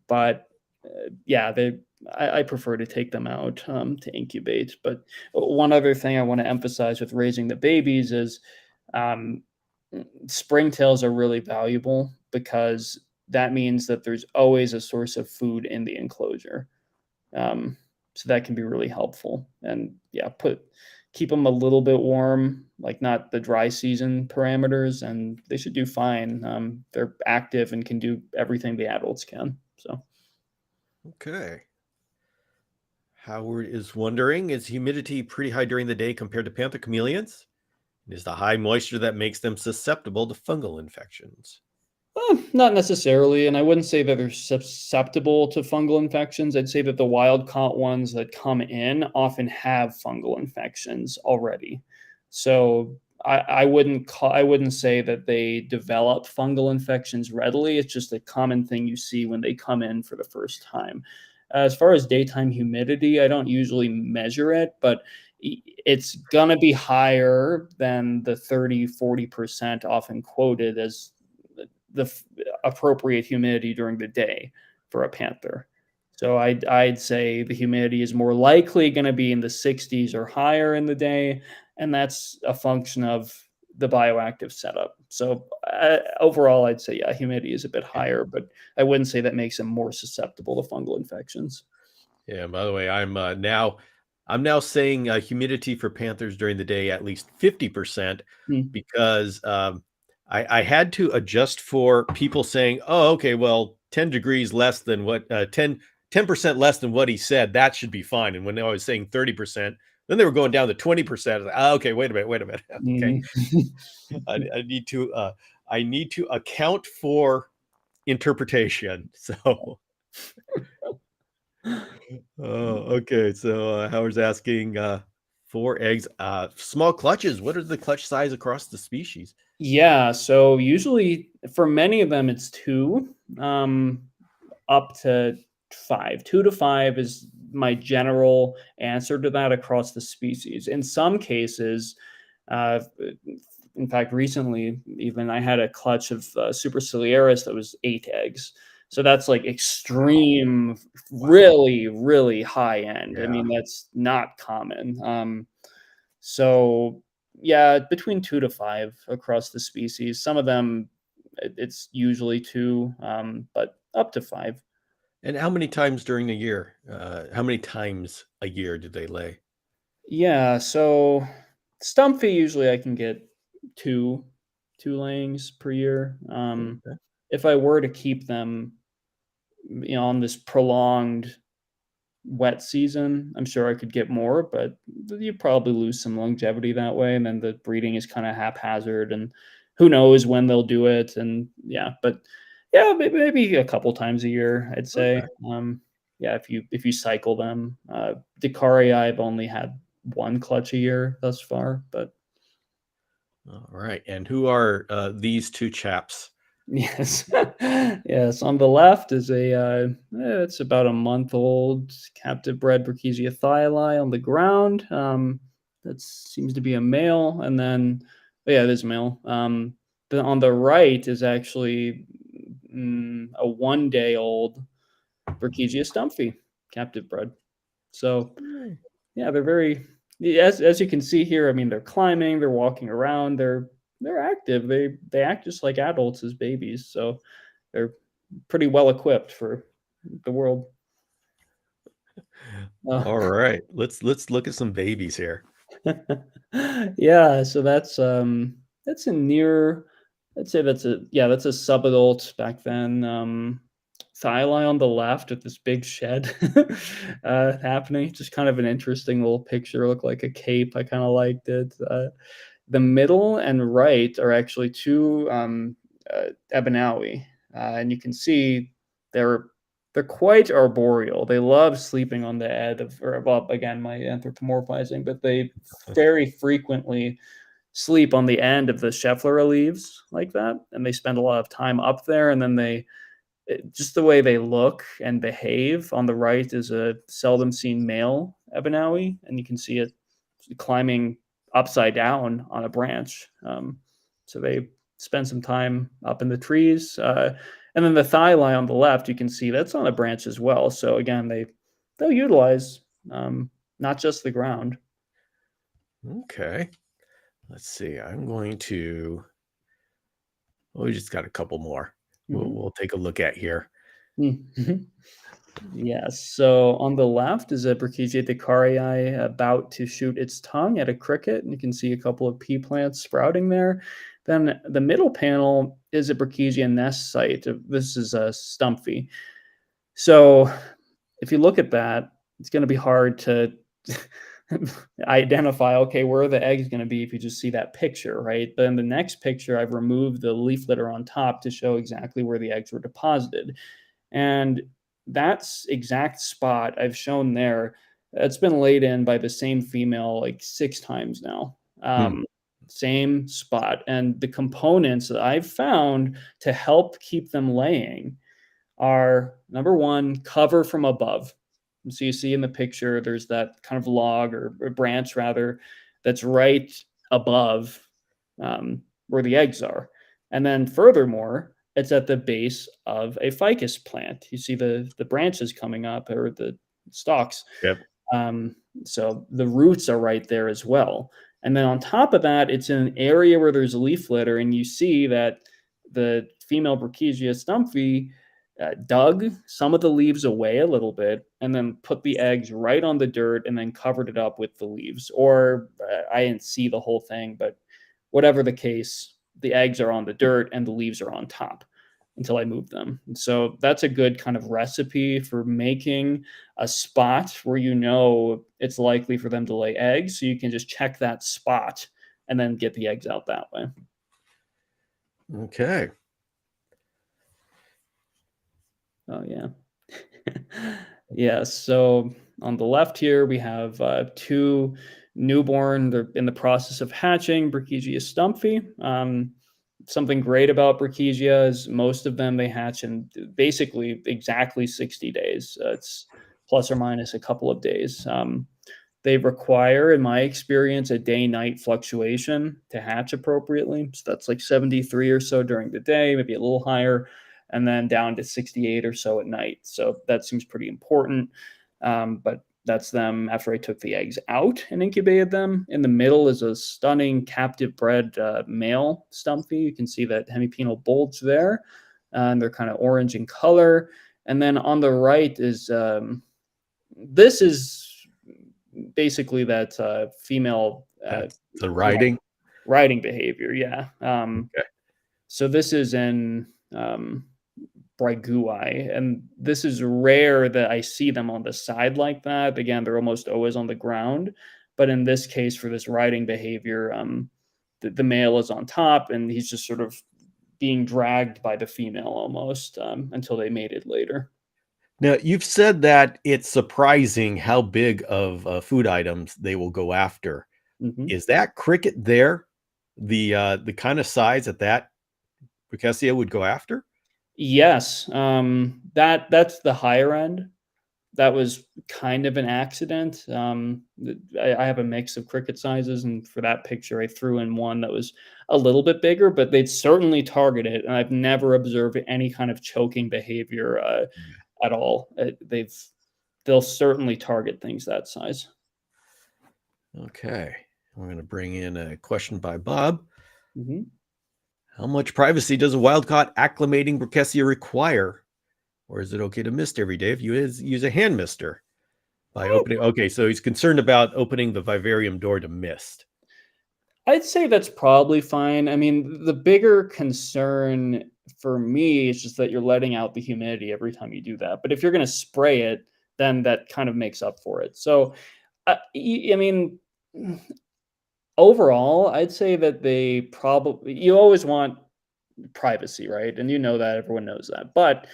But yeah, I prefer to take them out to incubate. But one other thing I want to emphasize with raising the babies is springtails are really valuable because that means that there's always a source of food in the enclosure. So that can be really helpful. And keep them a little bit warm, like not the dry season parameters, and they should do fine. They're active and can do everything the adults can. So, okay. Howard is wondering, is humidity pretty high during the day compared to panther chameleons? And is the high moisture that makes them susceptible to fungal infections? Not necessarily, and I wouldn't say that they're susceptible to fungal infections. I'd say that the wild caught ones that come in often have fungal infections already. So I wouldn't say that they develop fungal infections readily. It's just a common thing you see when they come in for the first time. As far as daytime humidity, I don't usually measure it, but it's gonna be higher than the 30-40% often quoted as the appropriate humidity during the day for a panther. So I'd say the humidity is more likely going to be in the 60s or higher in the day, and that's a function of the bioactive setup. So overall, I'd say yeah, humidity is a bit higher, but I wouldn't say that makes them more susceptible to fungal infections. Yeah. By the way, I'm now saying humidity for panthers during the day at least 50% Mm, because I had to adjust for people saying, "Oh, okay, well, 10 degrees less than what 10% less than what he said. That should be fine." And when I was saying 30%, then they were going down to 20%. Like, okay, wait a minute. Okay, mm. I need to account for interpretation. So. Oh, okay. So Howard's asking, four eggs, small clutches. What are the clutch size across the species? Yeah, so usually for many of them, it's two. Up to 5. 2 to 5 is my general answer to that across the species. In some cases, uh, in fact, recently, even I had a clutch of Superciliaris that was 8 eggs. So that's like Wow. extreme, Wow. really, really high end. I Yeah. mean, that's not common. So yeah, between 2 to 5 across the species. Some of them, it's usually 2, but up to 5. And how many times during the year? How many times a year do they lay? Yeah, so Stumpy usually I can get 2 2 layings per year. Okay. If I were to keep them, on this prolonged wet season, I'm sure I could get more, but you probably lose some longevity that way, and then the breeding is kinda haphazard, and who knows when they'll do it, and yeah, but yeah, maybe a couple times a year, I'd say. Okay. Yeah, if you cycle them. Decarii, I've only had 1 clutch a year thus far, but All right. And who are these two chaps? yes. Yes, on the left is it's about a month old captive bred Brookesia thyli on the ground. That seems to be a male, and then yeah, it is male. But on the right is actually a 1 day old Brookesia stumphy, captive bred. So Hmm. yeah, they're very as you can see here, I mean, they're climbing, they're walking around, they're active. They act just like adults as babies, so they're pretty well equipped for the world. Uh, All right. Let's look at some babies here. yeah, so that's a near I'd say that's a subadult back then. Thyli on the left with this big shed happening. Just kind of an interesting little picture. Looked like a cape. I kind of liked it. The middle and right are actually two Ebenaui, and you can see they're they're quite arboreal. They love sleeping on the end of, or well, again, my anthropomorphizing, but they very frequently sleep on the end of the Schefflera leaves like that, and they spend a lot of time up there, and then just the way they look and behave. On the right is a seldom seen male Ebenaui, and you can see it climbing upside down on a branch. So they spend some time up in the trees. And then the thyli on the left, you can see that's on a branch as well. So again, they'll utilize not just the ground. Okay. Let's see. I'm going to. Oh, we just got a couple more. We'll Mhm. we'll take a look at here. Mhm. Yes. So on the left is a Brookesia decarii about to shoot its tongue at a cricket, and you can see a couple of pea plants sprouting there. Then the middle panel is a Brookesia nest site. This is a stumpy. So if you look at that, it's going to be hard to identify, okay, where are the eggs going to be if you just see that picture, right? Then the next picture, I've removed the leaf litter on top to show exactly where the eggs were deposited. And that's exact spot I've shown there, it's been laid in by the same female like 6 times now. Hmm. same spot. And the components that I've found to help keep them laying are, number one, cover from above. So you see in the picture, there's that kind of log or branch rather that's right above where the eggs are. And then furthermore, it's at the base of a ficus plant. You see the branches coming up or the stalks. Yep. Um, so the roots are right there as well. And then on top of that, it's in an area where there's leaf litter, and you see that the female Brookesia stumpy dug some of the leaves away a little bit and then put the eggs right on the dirt and then covered it up with the leaves. Or I didn't see the whole thing, but whatever the case, the eggs are on the dirt and the leaves are on top until I move them. And so that's a good kind of recipe for making a spot where you know it's likely for them to lay eggs. So you can just check that spot and then get the eggs out that way. Okay. Oh, yeah. Yeah. So on the left here, we have two newborn. They're in the process of hatching, Brookesia stumpy. Something great about Brookesia is most of them they hatch in basically exactly 60 days. It's plus or minus a couple of days. They require, in my experience, a day-night fluctuation to hatch appropriately. So that's like 73 or so during the day, maybe a little higher, and then down to 68 or so at night. So that seems pretty important. But that's them after I took the eggs out and incubated them. In the middle is a stunning captive bred male stumpy. You can see that hemipenal bulge there, and they're kind of orange in color. And then on the right is this is basically that female That's the riding. riding behavior. Yeah. Okay. So this is in Brigui, and this is rare that I see them on the side like that. Again, they're almost always on the ground, but in this case, for this riding behavior, the male is on top, and he's just sort of being dragged by the female almost until they mated later. Now, you've said that it's surprising how big of food items they will go after. Mhm. Is that cricket there the kind of size that Brookesia would go after? Yes, that's the higher end. That was kind of an accident. I have a mix of cricket sizes, and for that picture, I threw in one that was a little bit bigger, but they'd certainly target it, and I've never observed any kind of choking behavior at all. They'll certainly target things that size. Okay. We're going to bring in a question by Bob. Mhm. How much privacy does a wild-caught acclimating Brookesia require? Or is it okay to mist every day if you use a hand mister by opening? Okay, so he's concerned about opening the vivarium door to mist. I'd say that's probably fine. I mean, the bigger concern for me is just that you're letting out the humidity every time you do that. But if you're going to spray it, then that kind of makes up for it. So, I mean, overall, I'd say that they probably, you always want privacy, right? And you know that, everyone knows that. But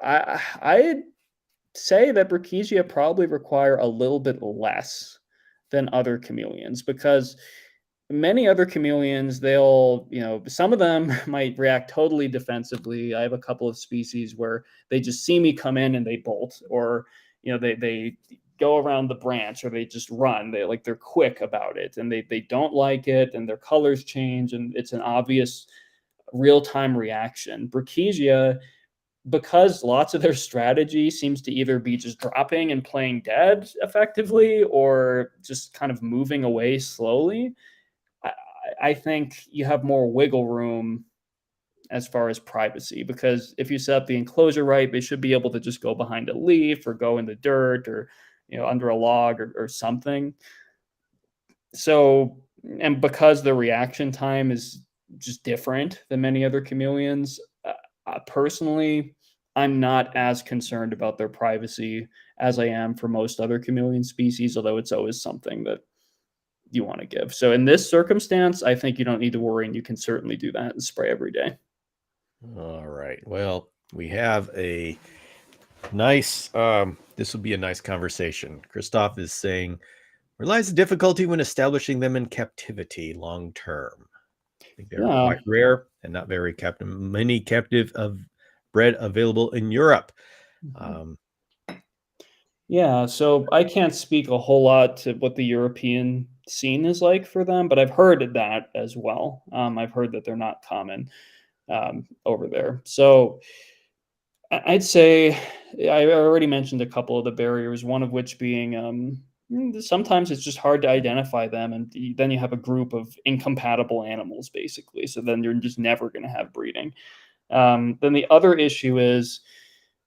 I'd say that Brookesia probably require a little bit less than other chameleons because many other chameleons, they'll, some of them might react totally defensively. I have a couple of species where they just see me come in and they bolt, or, they go around the branch, or they just run. They're quick about it, and they don't like it, and their colors change, and it's an obvious real-time reaction. Brookesia, because lots of their strategy seems to either be just dropping and playing dead effectively or just kind of moving away slowly, I, I think you have more wiggle room as far as privacy, because if you set up the enclosure right, they should be able to just go behind a leaf or go in the dirt or under a log or something. So, and because the reaction time is just different than many other chameleons, personally, I'm not as concerned about their privacy as I am for most other chameleon species, although it's always something that you want to give. So in this circumstance, I think you don't need to worry, and you can certainly do that and spray every day. All right. Well, we have a nice, this will be a nice conversation. Christoph is saying Where lies the difficulty when establishing them in captivity long term? I think they are Yeah. quite rare and not very many captive of bred available in Europe. Mhm. Um, Yeah, so I can't speak a whole lot to what the European scene is like for them, but I've heard that as well. I've heard that they're not common over there. So I'd say I already mentioned a couple of the barriers, one of which being sometimes it's just hard to identify them, and then you have a group of incompatible animals, basically. So then you're just never going to have breeding. Then the other issue is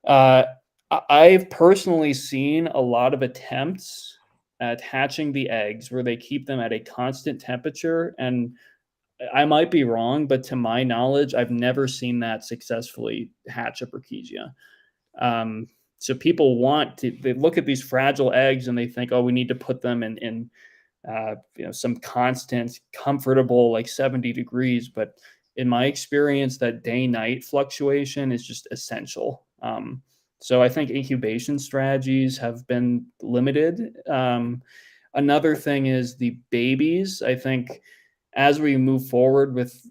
uh, I've personally seen a lot of attempts at hatching the eggs where they keep them at a constant temperature. And I might be wrong, but to my knowledge, I've never seen that successfully hatch a Brookesia. Um, so people they look at these fragile eggs and they think, oh, we need to put them in some constant, comfortable, like 70 degrees. But in my experience, that day night fluctuation is just essential. So I think incubation strategies have been limited. Another thing is the babies. I think as we move forward with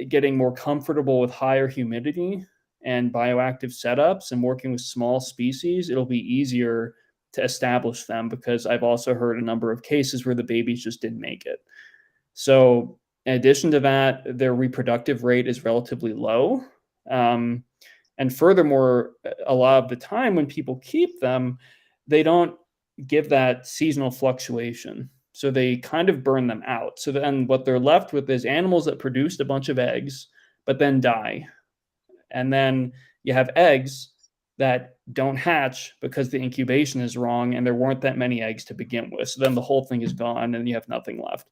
getting more comfortable with higher humidity and bioactive setups and working with small species, it'll be easier to establish them because I've also heard a number of cases where the babies just didn't make it. So, in addition to that, their reproductive rate is relatively low. Um, and furthermore, a lot of the time when people keep them, they don't give that seasonal fluctuation. So they kind of burn them out. So then what they're left with is animals that produced a bunch of eggs, but then die. And then you have eggs that don't hatch because the incubation is wrong and there weren't that many eggs to begin with. So then the whole thing is gone and you have nothing left.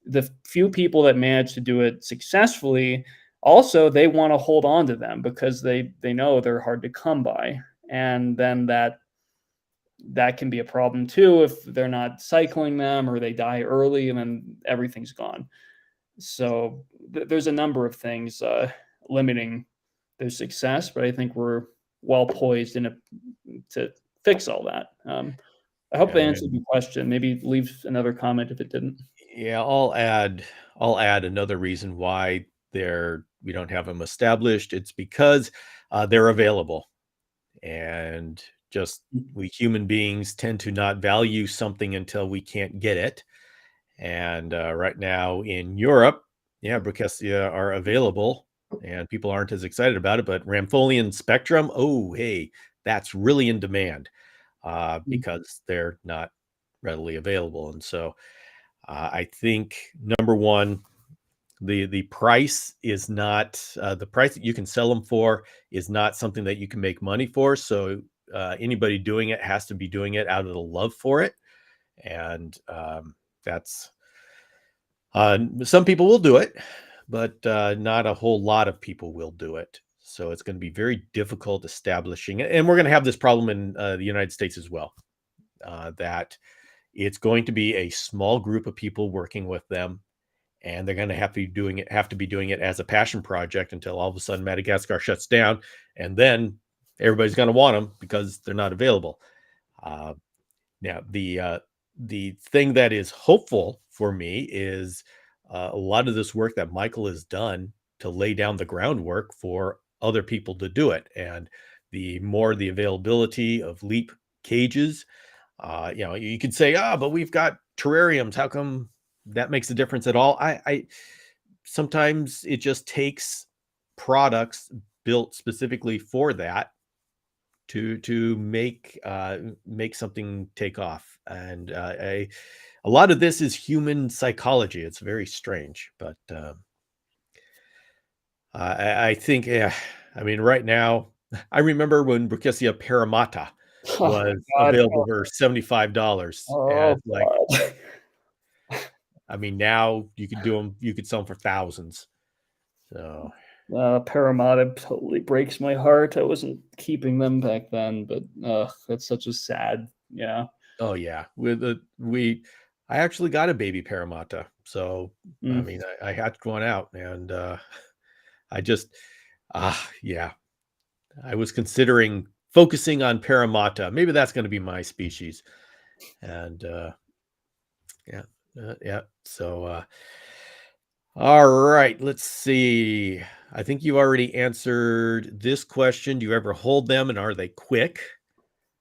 The few people that manage to do it successfully also they want to hold on to them because they know they're hard to come by. And then that can be a problem too if they're not cycling them or they die early and then everything's gone. So there's a number of things limiting their success, but I think we're well poised to fix all that. I hope that answered and your question. Maybe leave another comment if it didn't. yeah, I'll add another reason why we don't have them established. It's because they're available, and just we human beings tend to not value something until we can't get it. And right now in Europe, yeah, Brookesia are available, and people aren't as excited about it. But Rampholian spectrum, oh hey, that's really in demand Mm, because they're not readily available. And so I think number one, the price is not the price that you can sell them for is not something that you can make money for. So anybody doing it has to be doing it out of the love for it, and that's some people will do it, but not a whole lot of people will do it. So it's going to be very difficult establishing it, and we're going to have this problem in the United States as well. That it's going to be a small group of people working with them, and they're going to have to be doing it as a passion project until all of a sudden Madagascar shuts down, and then everybody's going to want them because they're not available. Uh, Now, the thing that is hopeful for me is a lot of this work that Michael has done to lay down the groundwork for other people to do it, and the more the availability of leap cages, you could say, ah, but we've got terrariums. How come that makes a difference at all? I sometimes it just takes products built specifically for that to make something take off. And a lot of this is human psychology. It's very strange, but I think, yeah, I mean, right now, I remember when Brookesia paramata Oh my was god. available for $75, and Oh like, god. I mean, now you could sell them for thousands. So, Paramata totally breaks my heart. I wasn't keeping them back then, but that's such a sad. Yeah. oh yeah, I actually got a baby paramata, so I Mm. mean, I hatched one out, and I just, yeah, I was considering focusing on Parramatta. Maybe that's going to be my species. And Yeah. Yeah. So, all right, let's see. I think you already answered this question. Do you ever hold them and are they quick?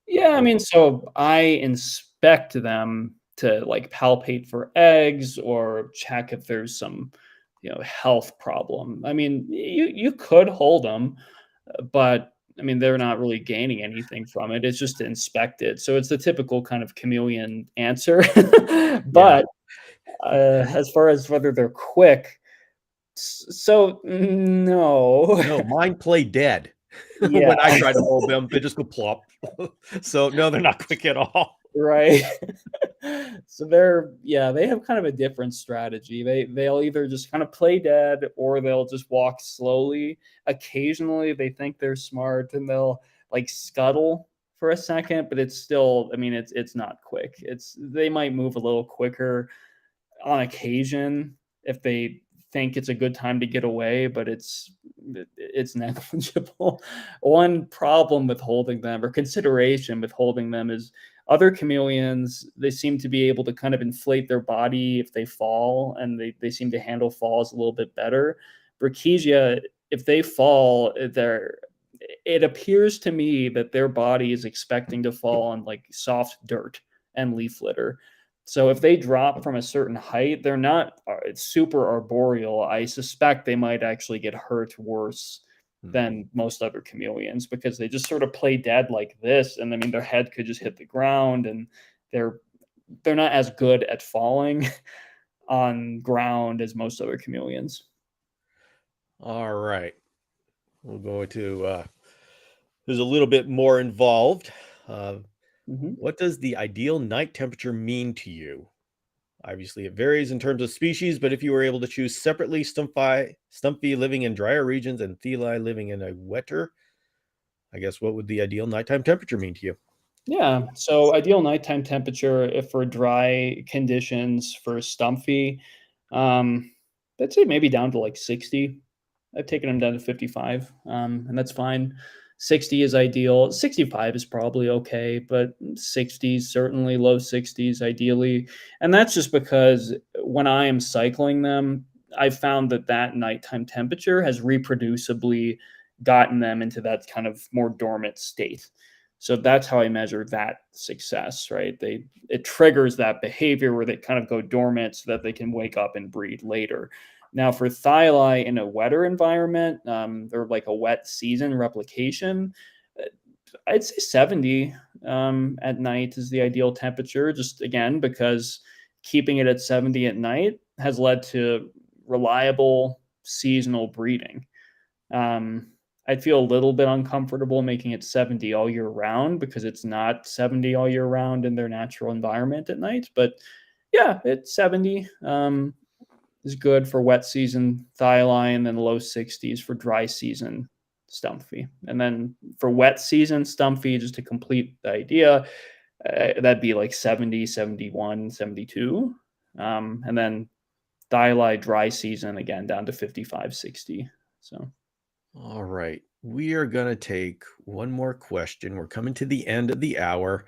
Yeah, I Or mean, so I inspect them to like palpate for eggs or check if there's some, health problem. I mean, you could hold them, but I mean, they're not really gaining anything from it. It's just to inspect it. So it's the typical kind of chameleon answer. yeah. But as far as whether they're quick, so no. No, mine play dead. Yeah, When I try to hold them, they just go plop. So, no, they're not quick at all. right. So they have kind of a different strategy. They'll either just kind of play dead or they'll just walk slowly. Occasionally they think they're smart and they'll like scuttle for a second, but it's still, I mean, it's not quick. They might move a little quicker on occasion if they think it's a good time to get away, but it's negligible. One problem with holding them or consideration with holding them is other chameleons, they seem to be able to kind of inflate their body if they fall, and they seem to handle falls a little bit better. Brookesia, if they fall, it appears to me that their body is expecting to fall on like soft dirt and leaf litter. So if they drop from a certain height, they're not super arboreal. I suspect they might actually get hurt worse Hmm. than most other chameleons because they just sort of play dead like this, and I mean their head could just hit the ground, and they're they're not as good at falling on ground as most other chameleons. All right. We'll go to there's a little bit more involved. Uh, Mhm. what does the ideal night temperature mean to you? Obviously, it varies in terms of species, but if you were able to choose separately, Stumpy living in drier regions and Theli living in a wetter, I guess what would the ideal nighttime temperature mean to you? Yeah. So ideal nighttime temperature if for dry conditions for Stumpy, um, I'd say maybe down to like 60. I've taken them down to 55, and that's fine. 60 is ideal. 65 is probably okay, but 60s, certainly low 60s, ideally. And that's just because when I am cycling them, I've found that that nighttime temperature has reproducibly gotten them into that kind of more dormant state. So that's how I measure that success, right? It triggers that behavior where they kind of go dormant so that they can wake up and breed later. Now, for thyli in a wetter environment, or like a wet season replication, uh, I'd say 70 at night is the ideal temperature. Just again, because keeping it at 70 at night has led to reliable seasonal breeding. Um, I'd feel a little bit uncomfortable making it 70 all year round because it's not 70 all year round in their natural environment at night. But yeah, it's 70. Is good for wet season thyli, and then low 60s for dry season stumpy. And then for wet season stumpy, just to complete the idea, that'd be like 70, 71, 72. And then thyli dry season again down to 55, 60. So, All right. We are going to take one more question. We're coming to the end of the hour.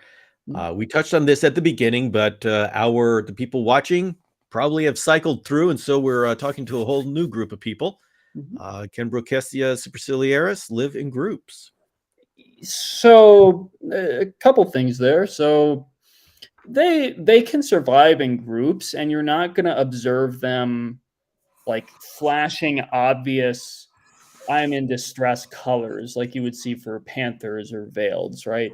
mm, We touched on this at the beginning, but the people watching probably have cycled through, and so we're talking to a whole new group of people. mhm. Can Brookesia superciliaris live in groups? So a couple things there. So they can survive in groups, and you're not going to observe them like flashing obvious I'm in distress colors like you would see for panthers or veils, right?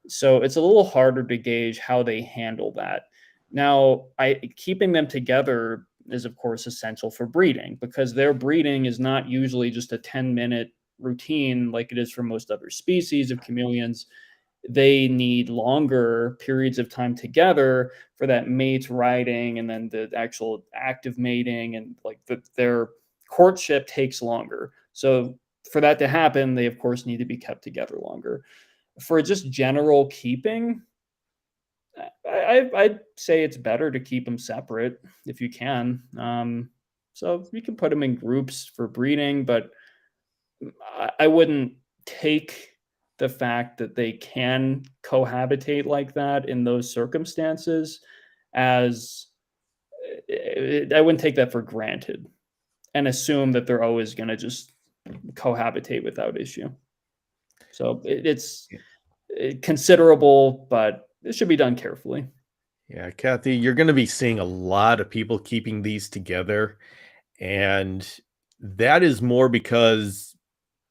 So it's a little harder to gauge how they handle that. Now, I keeping them together is of course essential for breeding because their breeding is not usually just a 10-minute routine like it is for most other species of chameleons. They need longer periods of time together for that mate riding and then the actual active mating, and like their courtship takes longer. So for that to happen, they of course need to be kept together longer. For just general keeping, I'd say it's better to keep them separate if you can. So you can put them in groups for breeding, but I wouldn't take the fact that they can cohabitate like that in those circumstances as I wouldn't take that for granted and assume that they're always going to just cohabitate without issue. So it's considerable, but it should be done carefully. Yeah, Kathy, you're going to be seeing a lot of people keeping these together, and that is more because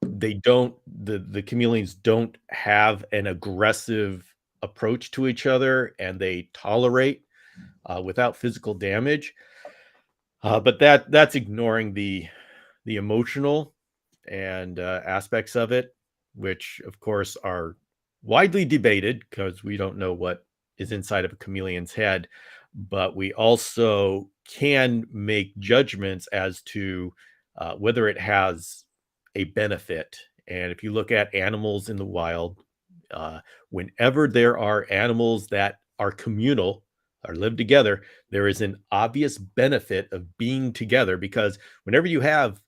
the chameleons don't have an aggressive approach to each other, and they tolerate without physical damage. But that's ignoring the emotional and aspects of it, which of course are widely debated because we don't know what is inside of a chameleon's head. But we also can make judgments as to whether it has a benefit. And if you look at animals in the wild, whenever there are animals that are communal or live together, there is an obvious benefit of being together, because whenever you have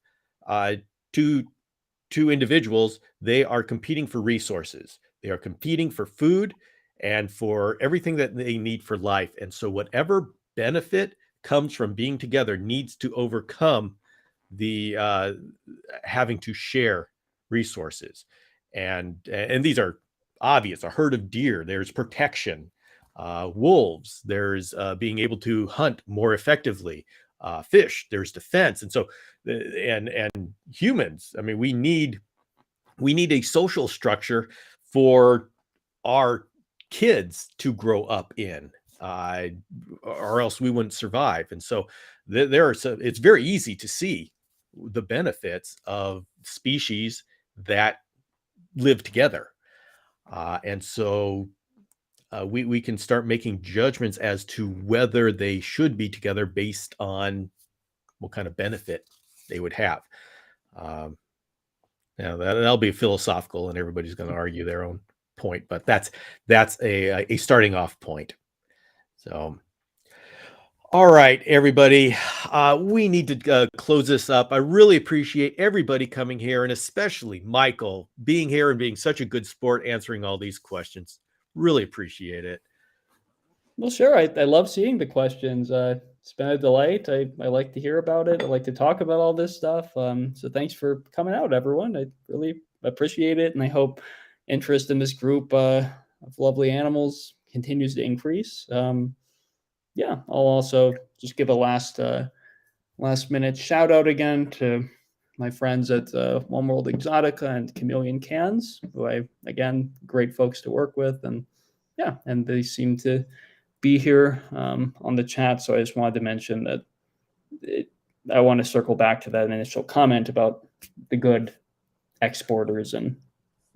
uh, two two individuals, they are competing for resources. They are competing for food and for everything that they need for life. And so whatever benefit comes from being together needs to overcome the having to share resources. And these are obvious: a herd of deer, there's protection, wolves, there's being able to hunt more effectively, fish, there's defense. And so and humans, I mean, we need a social structure for our kids to grow up in, uh, or else we wouldn't survive. And so there are some, it's very easy to see the benefits of species that live together. And so we can start making judgments as to whether they should be together based on what kind of benefit they would have. Um, Now that'll be philosophical, and everybody's going to argue their own point, but that's a starting off point. So, all right, everybody, we need to close this up. I really appreciate everybody coming here, and especially Michael being here and being such a good sport, answering all these questions. Really appreciate it. Well, sure. I love seeing the questions. It's been a delight. I like to hear about it. I like to talk about all this stuff. So thanks for coming out, everyone. I really appreciate it. And I hope interest in this group of lovely animals continues to increase. Yeah, I'll also just give a last minute shout out again to my friends at One World Exotica and Chameleon Cans, who again, great folks to work with. And yeah, and they seem to be here on the chat. So I just wanted to mention that I want to circle back to that initial comment about the good exporters, and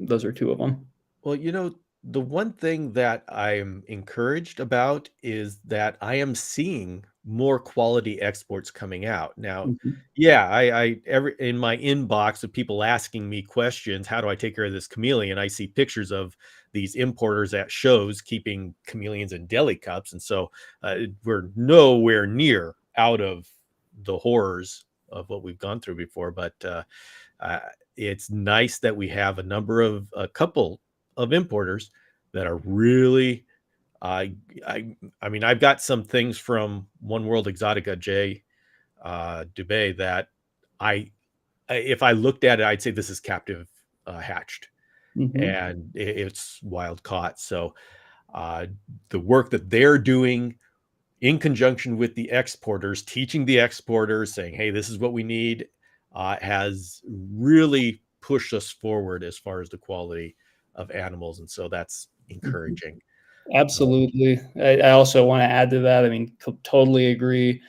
those are two of them. Well, the one thing that I'm encouraged about is that I am seeing more quality exports coming out. Now, Mhm. yeah, I every in my inbox of people asking me questions, how do I take care of this chameleon? I see pictures of these importers at shows keeping chameleons in deli cups. And so we're nowhere near out of the horrors of what we've gone through before. But uh, it's nice that we have a couple of importers that are really I mean, I've got some things from One World Exotica J Dubay that I if I looked at it, I'd say this is captive hatched, Mm-hmm. and it's wild caught. So uh, the work that they're doing in conjunction with the exporters, teaching the exporters, saying, hey, this is what we need, has really pushed us forward as far as the quality of animals. And so that's Mm-hmm. encouraging. Absolutely. I also want to add to that. I mean, totally agree.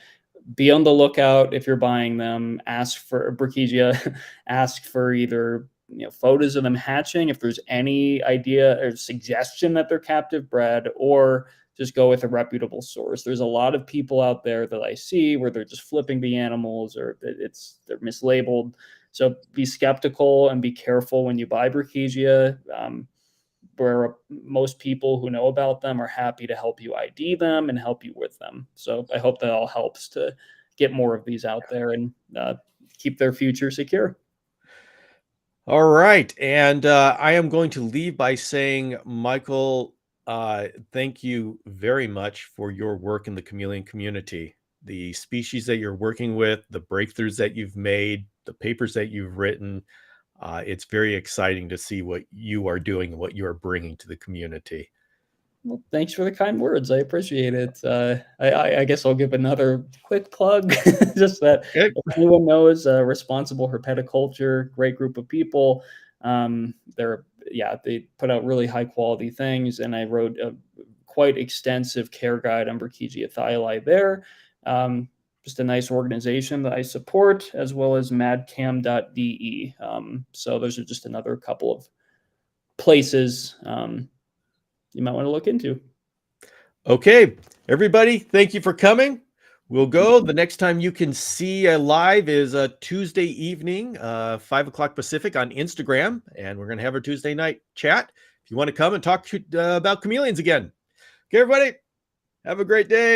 Be on the lookout if you're buying them. Ask for Brookesia. Ask for either photos of them hatching, if there's any idea or suggestion that they're captive bred, or just go with a reputable source. There's a lot of people out there that I see where they're just flipping the animals, or they're mislabeled. So be skeptical and be careful when you buy Brookesia. Where most people who know about them are happy to help you ID them and help you with them. So I hope that all helps to get more of these out there and keep their future secure. All right. And I am going to leave by saying, Michael, thank you very much for your work in the chameleon community. the species that you're working with, the breakthroughs that you've made, the papers that you've written. It's very exciting to see what you are doing and what you are bringing to the community. Well, thanks for the kind words. I appreciate it. I guess I'll give another quick plug, just that Okay. if anyone knows Responsible Herpetoculture, great group of people. They put out really high quality things, and I wrote a quite extensive care guide on Brookesia thyli there. Just a nice organization that I support, as well as madcam.de. So those are just another couple of places you might want to look into. Okay, everybody, thank you for coming. We'll go. The next time you can see live is a Tuesday evening, 5 o'clock Pacific on Instagram, and we're going to have our Tuesday night chat. If you want to come and talk about chameleons again. Okay, everybody, have a great day.